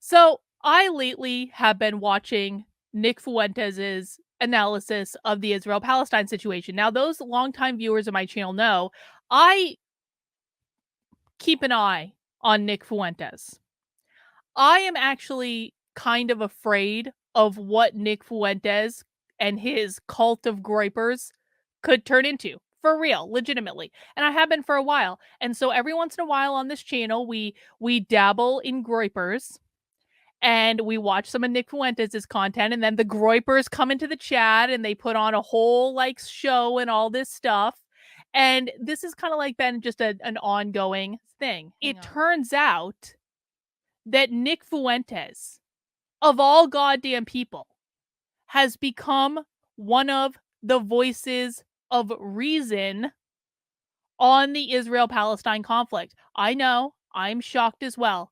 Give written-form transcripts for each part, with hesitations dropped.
So I lately have been watching Nick Fuentes's analysis of the Israel-Palestine situation. Now, those longtime viewers of my channel know I keep an eye on Nick Fuentes. I am actually kind of afraid of what Nick Fuentes and his cult of groypers could turn into. For real, legitimately. And I have been for a while. And so every once in a while on this channel, we dabble in groypers and we watch some of Nick Fuentes' content, and then the groypers come into the chat and they put on a whole like show and all this stuff. And this has kind of like been just an ongoing thing. It turns out that Nick Fuentes, of all goddamn people, has become one of the voices of reason on the Israel-Palestine conflict. I know, I'm shocked as well.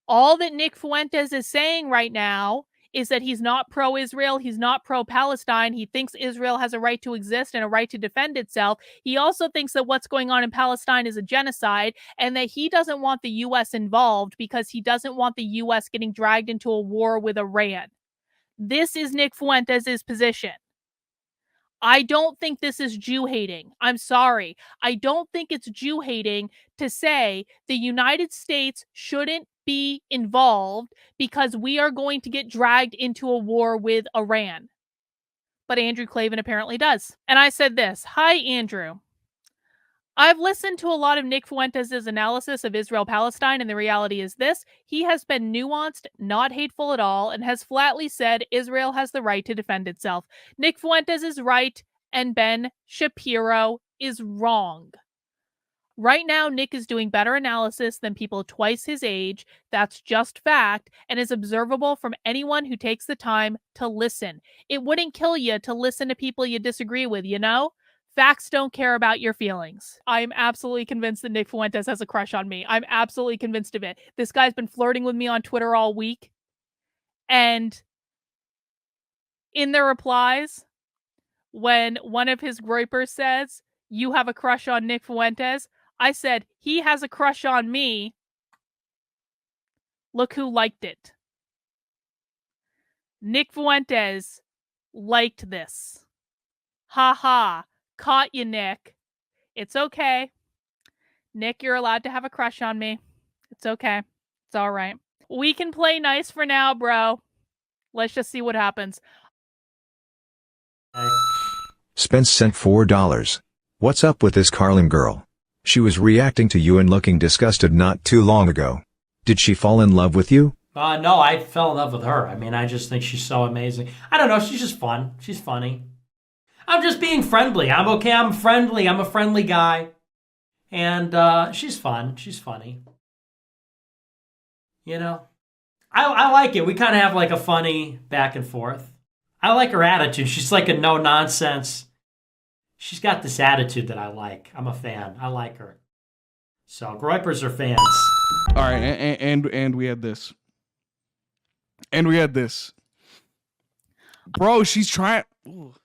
All that Nick Fuentes is saying right now is that he's not pro-Israel, he's not pro-Palestine, he thinks Israel has a right to exist and a right to defend itself. He also thinks that what's going on in Palestine is a genocide, and that he doesn't want the US involved because he doesn't want the US getting dragged into a war with Iran. This is Nick Fuentes' position. I don't think this is Jew hating. I'm sorry. I don't think it's Jew hating to say the United States shouldn't be involved because we are going to get dragged into a war with Iran. But Andrew Klavan apparently does. And I said this. Hi, Andrew. I've listened to a lot of Nick Fuentes' analysis of Israel-Palestine, and the reality is this. He has been nuanced, not hateful at all, and has flatly said Israel has the right to defend itself. Nick Fuentes is right, and Ben Shapiro is wrong. Right now, Nick is doing better analysis than people twice his age. That's just fact, and is observable from anyone who takes the time to listen. It wouldn't kill you to listen to people you disagree with, you know? Facts don't care about your feelings. I'm absolutely convinced that Nick Fuentes has a crush on me. I'm absolutely convinced of it. This guy's been flirting with me on Twitter all week. And in the replies, when one of his groypers says, "You have a crush on Nick Fuentes," I said, "He has a crush on me. Look who liked it." Nick Fuentes liked this. Ha ha. Caught you, Nick. It's okay. Nick, you're allowed to have a crush on me. It's okay. It's all right. We can play nice for now, bro. Let's just see what happens. Spence sent $4. What's up with this Karlyn girl? She was reacting to you and looking disgusted not too long ago. Did she fall in love with you? No, I fell in love with her. I mean, I just think she's so amazing. I don't know. She's just fun. She's funny. I'm just being friendly. I'm okay. I'm friendly. I'm a friendly guy. And she's fun. She's funny. You know? I like it. We kind of have like a funny back and forth. I like her attitude. She's like a no-nonsense. She's got this attitude that I like. I'm a fan. I like her. So, groypers are fans. All right, and we had this. And we had this. Bro, she's trying... Ooh.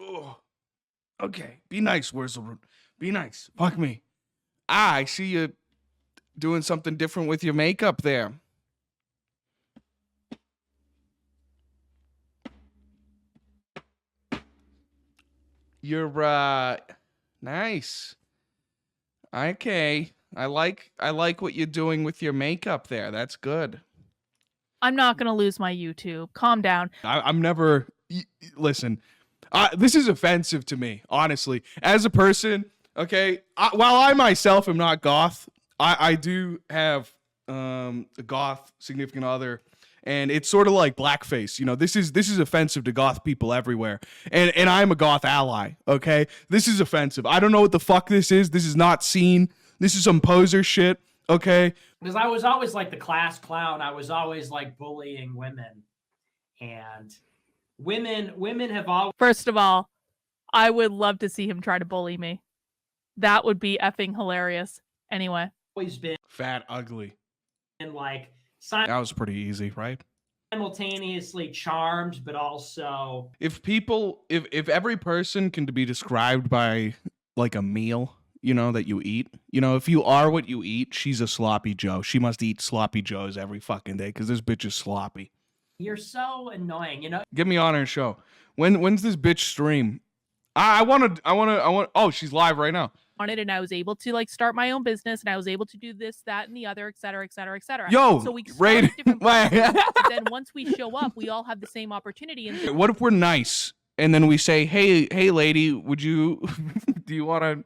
Oh, okay. Be nice, Wurzelroot. Be nice. Fuck me. I see you doing something different with your makeup there. You're nice. Okay. I like what you're doing with your makeup there. That's good. I'm not going to lose my YouTube. Calm down. I'm never... Listen... this is offensive to me, honestly. As a person, okay, while I myself am not goth, I do have a goth significant other, and it's sort of like blackface. You know, this is offensive to goth people everywhere, and I'm a goth ally. Okay, this is offensive. I don't know what the fuck this is. This is not seen. This is some poser shit. Okay, because I was always like the class clown. I was always like bullying women, and women have always... First of all, I would love to see him try to bully me. That would be effing hilarious. Anyway. Always been fat, ugly. And like... That was pretty easy, right? Simultaneously charmed, but also... If every person can be described by like a meal, that you eat. If you are what you eat, she's a sloppy Joe. She must eat sloppy Joes every fucking day because this bitch is sloppy. You're so annoying, Get me on her show. When's this bitch stream? I want. Oh, she's live right now. On it, and I was able to like start my own business, and I was able to do this, that, and the other, et cetera, et cetera, et cetera. Yo, so we start right. at different places, but then once we show up, we all have the same opportunity. And what if we're nice and then we say, hey, lady, would you do you want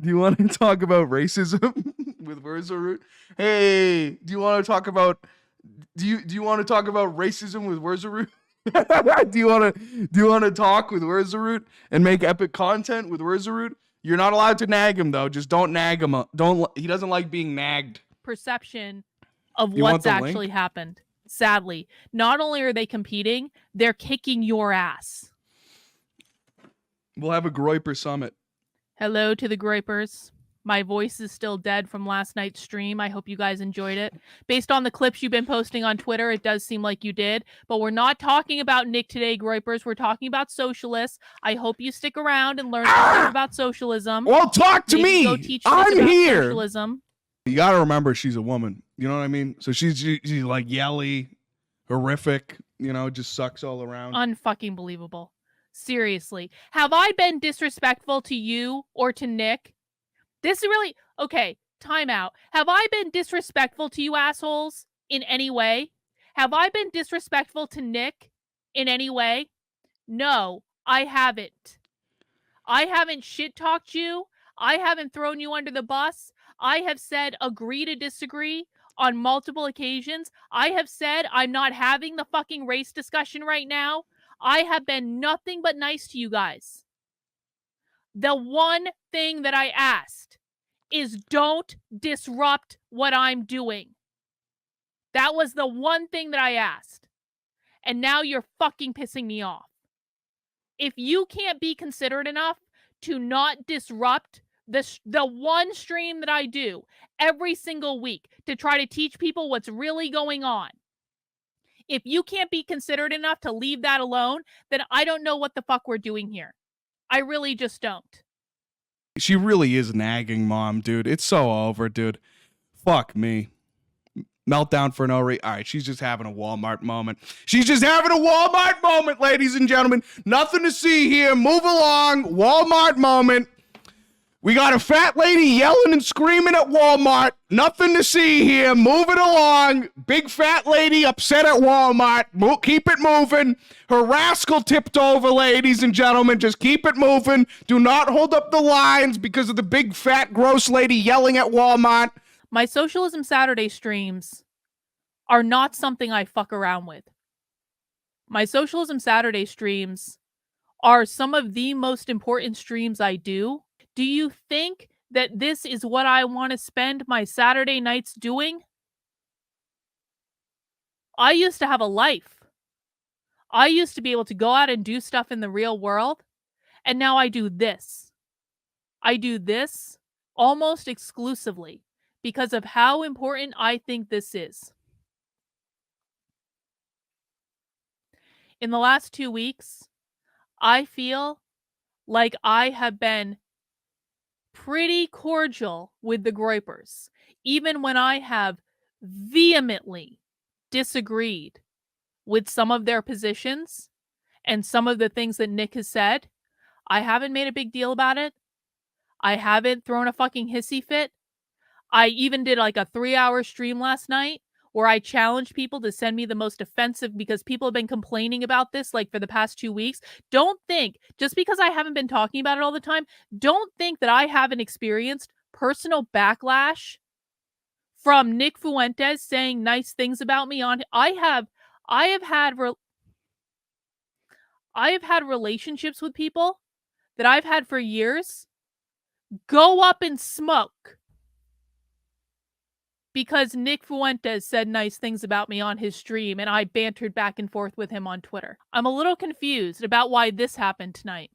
to talk about racism with Wurzelroot? Hey, do you want to talk about racism with Wurzelroot? do you want to talk with Wurzelroot and make epic content with Wurzelroot? You're not allowed to nag him though. Just don't nag him. He doesn't like being nagged. Perception of what's actually happened. Sadly, not only are they competing, they're kicking your ass. We'll have a Groiper summit. Hello to the Groipers. My voice is still dead from last night's stream. I hope you guys enjoyed it. Based on the clips you've been posting on Twitter, it does seem like you did. But we're not talking about Nick today, Groipers. We're talking about socialists. I hope you stick around and learn about socialism. Well, talk to Maybe me. go teach I'm about here. Socialism. You got to remember she's a woman. You know what I mean? So she's like yelly, horrific, just sucks all around. Unfucking believable. Seriously. Have I been disrespectful to you or to Nick? This is really... Okay, time out. Have I been disrespectful to you assholes in any way? Have I been disrespectful to Nick in any way? No, I haven't. I haven't shit-talked you. I haven't thrown you under the bus. I have said agree to disagree on multiple occasions. I have said I'm not having the fucking race discussion right now. I have been nothing but nice to you guys. The one thing that I asked is don't disrupt what I'm doing. That was the one thing that I asked. And now you're fucking pissing me off. If you can't be considerate enough to not disrupt the one stream that I do every single week to try to teach people what's really going on, if you can't be considerate enough to leave that alone, then I don't know what the fuck we're doing here. I really just don't. She really is nagging, Mom, dude. It's so over, dude. Fuck me. Meltdown for no reason. All right, she's just having a Walmart moment. She's just having a Walmart moment, ladies and gentlemen. Nothing to see here. Move along. Walmart moment. We got a fat lady yelling and screaming at Walmart. Nothing to see here. Move it along. Big fat lady upset at Walmart. Keep it moving. Her rascal tipped over, ladies and gentlemen. Just keep it moving. Do not hold up the lines because of the big fat gross lady yelling at Walmart. My Socialism Saturday streams are not something I fuck around with. My Socialism Saturday streams are some of the most important streams I do. Do you think that this is what I want to spend my Saturday nights doing? I used to have a life. I used to be able to go out and do stuff in the real world, and now I do this. I do this almost exclusively because of how important I think this is. In the last 2 weeks, I feel like I have been pretty cordial with the Groipers, even when I have vehemently disagreed with some of their positions and some of the things that Nick has said. I haven't made a big deal about it. I haven't thrown a fucking hissy fit. I even did like a 3-hour stream last night where I challenged people to send me the most offensive, because people have been complaining about this like for the past 2 weeks. Don't think, just because I haven't been talking about it all the time, don't think that I haven't experienced personal backlash from Nick Fuentes saying nice things about me on. I have had relationships with people that I've had for years go up in smoke because Nick Fuentes said nice things about me on his stream and I bantered back and forth with him on Twitter. I'm a little confused about why this happened tonight.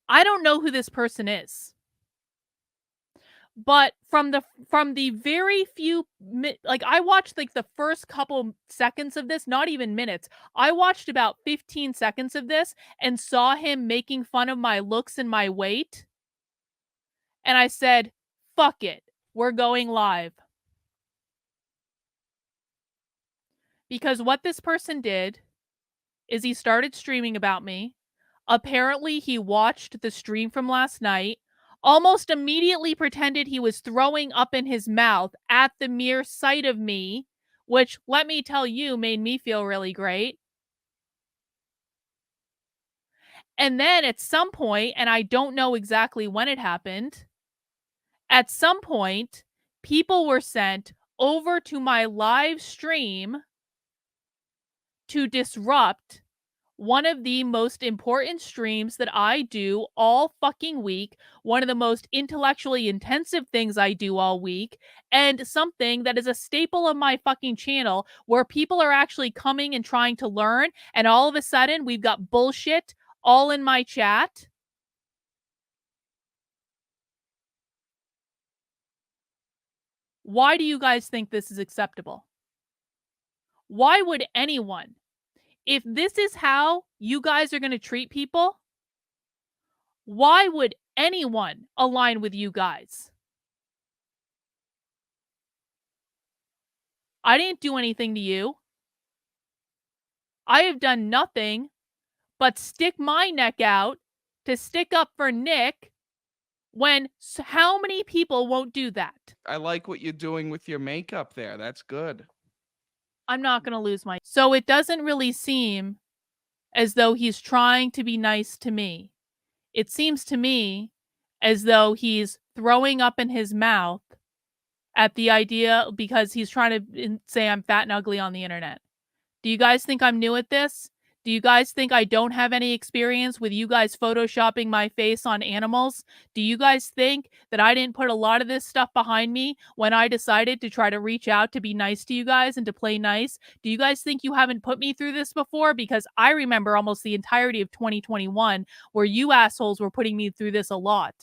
I don't know who this person is. But from the very few like, I watched, like, the first couple seconds of this, not even minutes. I watched about 15 seconds of this and saw him making fun of my looks and my weight, and I said, "Fuck it. We're going live." Because what this person did is he started streaming about me. Apparently, he watched the stream from last night, almost immediately pretended he was throwing up in his mouth at the mere sight of me, which, let me tell you, made me feel really great. And then at some point, and I don't know exactly when it happened, at some point, people were sent over to my live stream to disrupt one of the most important streams that I do all fucking week, one of the most intellectually intensive things I do all week, and something that is a staple of my fucking channel where people are actually coming and trying to learn, and all of a sudden we've got bullshit all in my chat. Why do you guys think this is acceptable? Why would anyone, if this is how you guys are going to treat people, why would anyone align with you guys? I didn't do anything to you. I have done nothing but stick my neck out to stick up for Nick when how many people won't do that? I like what you're doing with your makeup there. That's good. I'm not going to lose my... So it doesn't really seem as though he's trying to be nice to me. It seems to me as though he's throwing up in his mouth at the idea because he's trying to say I'm fat and ugly on the internet. Do you guys think I'm new at this? Do you guys think I don't have any experience with you guys photoshopping my face on animals? Do you guys think that I didn't put a lot of this stuff behind me when I decided to try to reach out to be nice to you guys and to play nice? Do you guys think you haven't put me through this before? Because I remember almost the entirety of 2021 where you assholes were putting me through this a lot.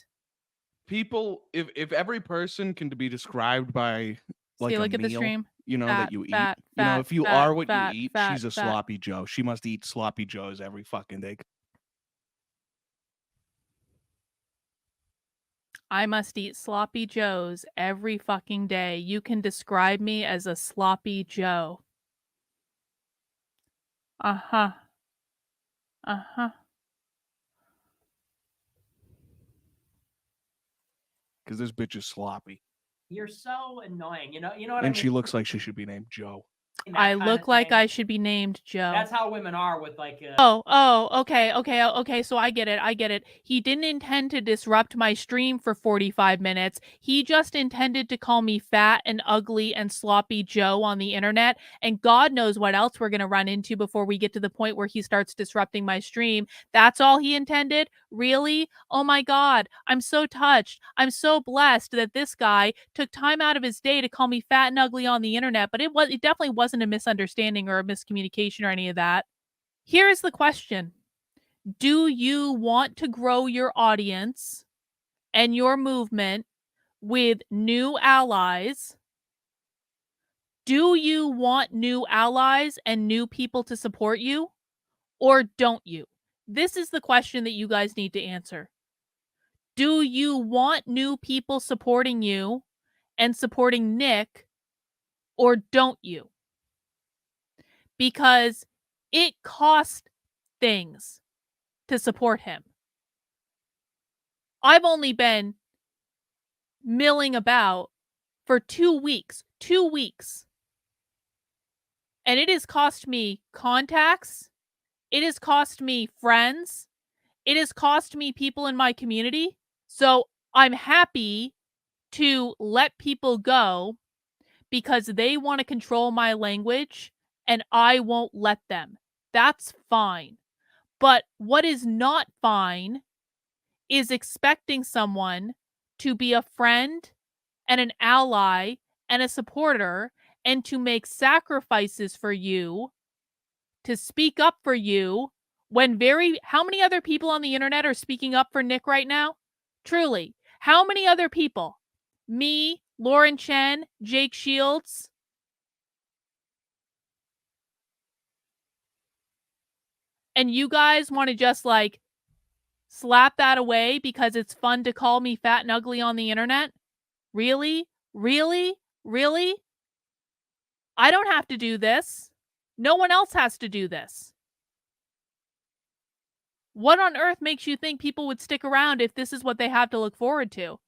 People, if every person can be described by like See, a look at the meal, stream. you know, Fat, that you eat. fat, You know, fat, if you fat, are what fat, you eat, fat, she's a fat. sloppy Joe. She must eat sloppy Joes every fucking day. I must eat sloppy joes every fucking day. You can describe me as a sloppy Joe. Uh-huh. Uh-huh. Because this bitch is sloppy. You're so annoying. You know what I mean? And she looks like she should be named Joe. I look like I should be named Joe. That's how women are with like Okay, so I get it. He didn't intend to disrupt my stream for 45 minutes. He just intended to call me fat and ugly and sloppy Joe on the internet, and God knows what else we're going to run into before we get to the point where he starts disrupting my stream. That's all he intended? Really? Oh my God, I'm so touched. I'm so blessed that this guy took time out of his day to call me fat and ugly on the internet, but it definitely wasn't a misunderstanding or a miscommunication or any of that. Here is the question. Do you want to grow your audience and your movement with new allies? Do you want new allies and new people to support you? Or don't you? This is the question that you guys need to answer. Do you want new people supporting you and supporting Nick, or don't you? Because it costs things to support him. I've only been milling about for 2 weeks. 2 weeks. And it has cost me contacts. It has cost me friends. It has cost me people in my community. So I'm happy to let people go because they want to control my language and I won't let them. That's fine. But what is not fine is expecting someone to be a friend and an ally and a supporter and to make sacrifices for you, to speak up for you when how many other people on the internet are speaking up for Nick right now? Truly, how many other people? me, Lauren Chen, Jake Shields. And you guys want to just like slap that away because it's fun to call me fat and ugly on the internet? Really? Really? Really? I don't have to do this. No one else has to do this. What on earth makes you think people would stick around if this is what they have to look forward to?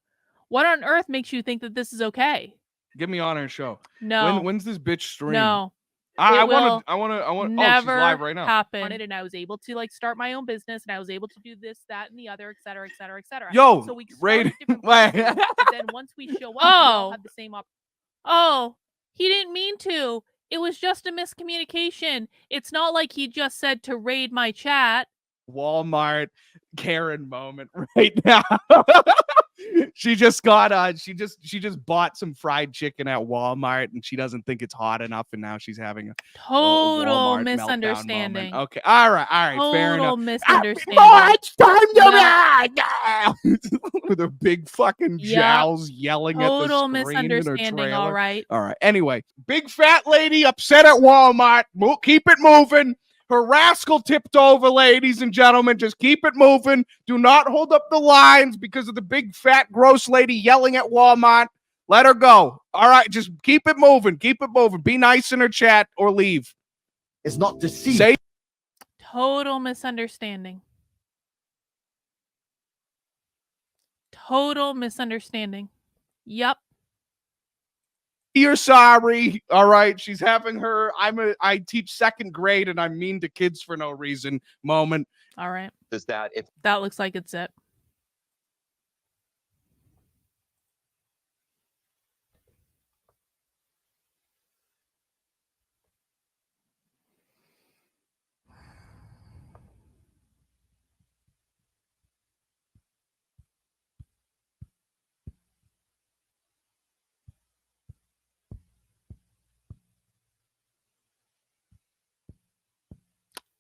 What on earth makes you think that this is okay? Get me on her show. No. When's this bitch stream? No. I It want will to. Oh, she's never live right now. happen. And I was able to like start my own business, and I was able to do this, that, and the other, et cetera, et cetera, et cetera. Yo, so we start Raid- at different places, but then once we show up, we all have the same Oh, he didn't mean to. It was just a miscommunication. It's not like he just said to raid my chat. Walmart Karen moment right now. She just got she just bought some fried chicken at Walmart and she doesn't think it's hot enough, and now she's having a Total Walmart meltdown misunderstanding. moment. Okay, all right, fair Total enough. misunderstanding. It's time to Yep. ride with her big fucking Yep. jowls yelling Total at the screen in her misunderstanding. trailer. All right. All right. Anyway, big fat lady upset at Walmart. Keep it moving. Her rascal tipped over, ladies and gentlemen. Just keep it moving. Do not hold up the lines because of the big, fat, gross lady yelling at Walmart. Let her go. All right, just keep it moving. Keep it moving. Be nice in her chat or leave. It's not deceit. Say Total misunderstanding. Total misunderstanding. Yep. you're sorry. All right, she's having her I teach second grade and I'm mean to kids for no reason moment. All right. Is that if That looks like it's it.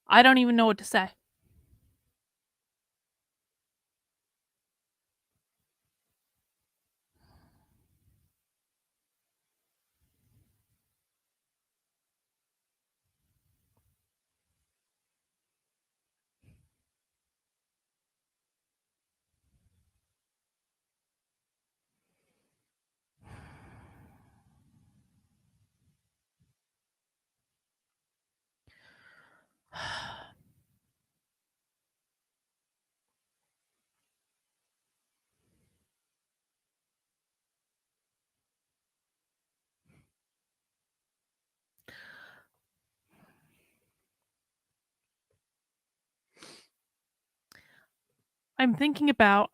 I don't even know what to say. I'm thinking about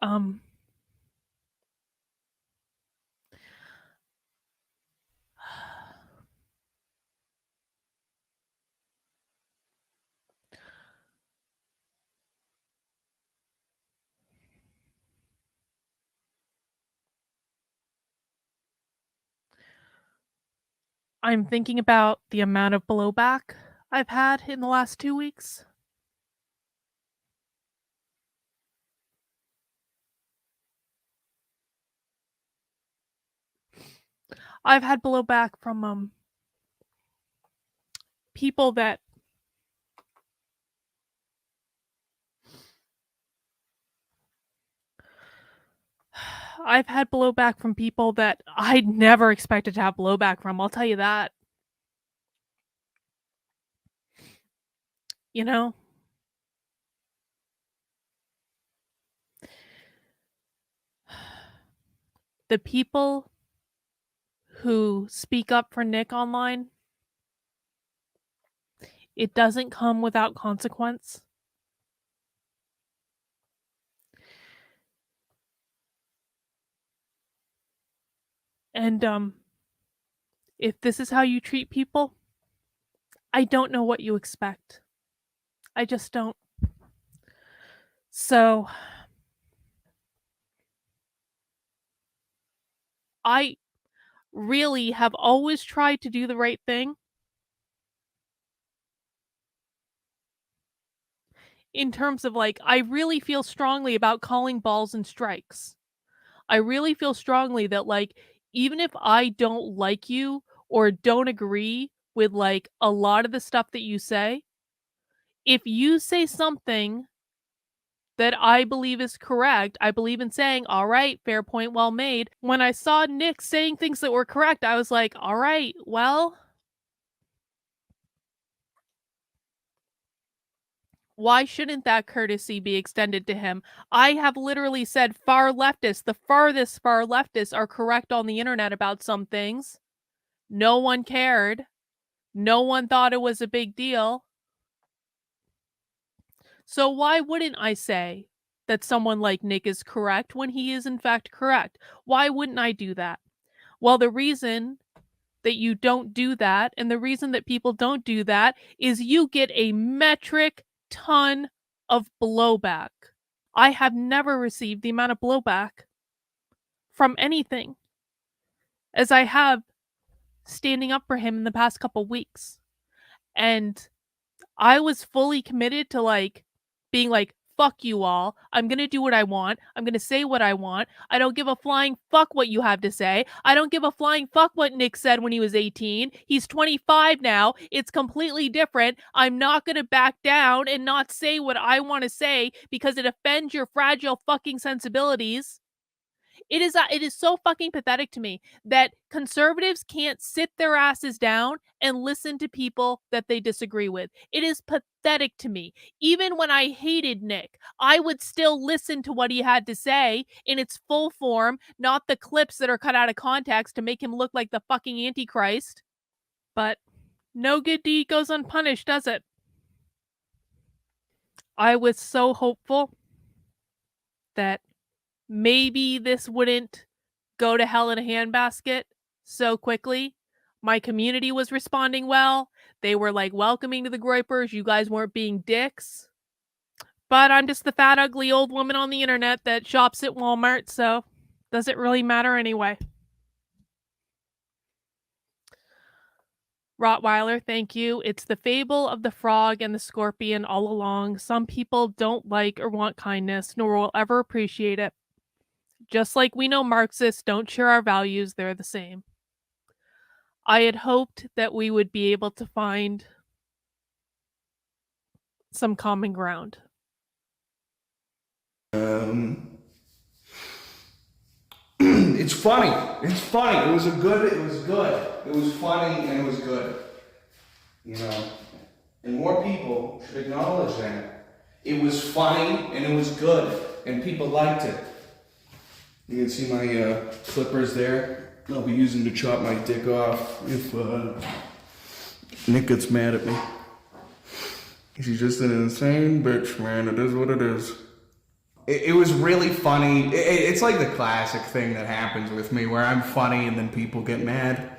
I'm thinking about the amount of blowback I've had in the last 2 weeks. I've had blowback from people that I've had blowback from people that I'd never expected to have blowback from. I'll tell you that. You know? The people who speak up for Nick online, it doesn't come without consequence. And if this is how you treat people, I don't know what you expect. I just don't. So I really have always tried to do the right thing in terms of like, I really feel strongly about calling balls and strikes. I really feel strongly that, like, even if I don't like you or don't agree with, like, a lot of the stuff that you say, if you say something that I believe is correct, I believe in saying, "All right, fair point, well made." When I saw Nick saying things that were correct, I was like, "All right, well, why shouldn't that courtesy be extended to him?" I have literally said far leftists, the farthest far leftists are correct on the internet about some things. No one cared. No one thought it was a big deal. So why wouldn't I say that someone like Nick is correct when he is in fact correct? Why wouldn't I do that? Well, the reason that you don't do that and the reason that people don't do that is you get a metric ton of blowback. I have never received the amount of blowback from anything as I have standing up for him in the past couple weeks. And I was fully committed to, like, being like, "Fuck you all. I'm gonna do what I want. I'm gonna say what I want. I don't give a flying fuck what you have to say. I don't give a flying fuck what Nick said when he was 18. He's 25 now. It's completely different. I'm not gonna back down and not say what I wanna say because it offends your fragile fucking sensibilities." It is so fucking pathetic to me that conservatives can't sit their asses down and listen to people that they disagree with. It is pathetic to me. Even when I hated Nick, I would still listen to what he had to say in its full form, not the clips that are cut out of context to make him look like the fucking Antichrist. But no good deed goes unpunished, does it? I was so hopeful that maybe this wouldn't go to hell in a handbasket so quickly. My community was responding well. They were like welcoming to the Groypers. You guys weren't being dicks. But I'm just the fat, ugly old woman on the internet that shops at Walmart, so does it really matter anyway? Rottweiler, thank you. It's the fable of the frog and the scorpion all along. Some people don't like or want kindness, nor will ever appreciate it. Just like we know Marxists don't share our values, they're the same. I had hoped that we would be able to find some common ground. It's funny. It's funny. It was good. It was funny and it was good. You know, and more people should acknowledge that. It was funny and it was good, and people liked it. You can see my clippers there. I'll be using to chop my dick off if Nick gets mad at me. She's just an insane bitch, man. It is what it is. It was really funny. It's like the classic thing that happens with me where I'm funny and then people get mad.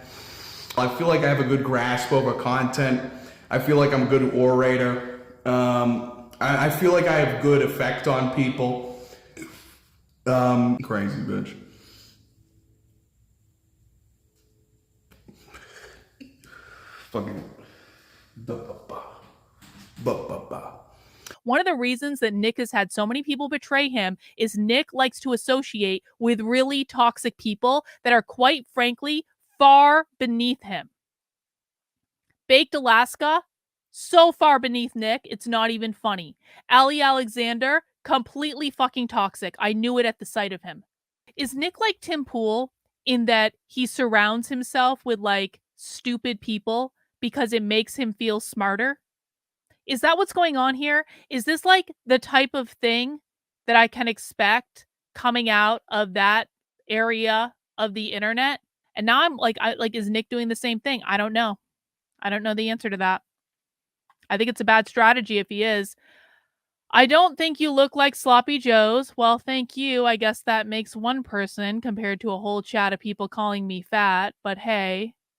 I feel like I have a good grasp over content. I feel like I'm a good orator. I feel like I have good effect on people. Crazy bitch. Fucking. One of the reasons that Nick has had so many people betray him is Nick likes to associate with really toxic people that are, quite frankly, far beneath him. Baked Alaska, so far beneath Nick, it's not even funny. Ali Alexander, completely fucking toxic. I knew it at the sight of him. Is Nick like Tim Pool in that he surrounds himself with, like, stupid people because it makes him feel smarter? Is that what's going on here? Is this like the type of thing that I can expect coming out of that area of the internet? And now I'm like, is Nick doing the same thing? I don't know. I don't know the answer to that. I think it's a bad strategy if he is. I don't think you look like Sloppy Joes. Well, thank you. I guess that makes one person compared to a whole chat of people calling me fat. But hey,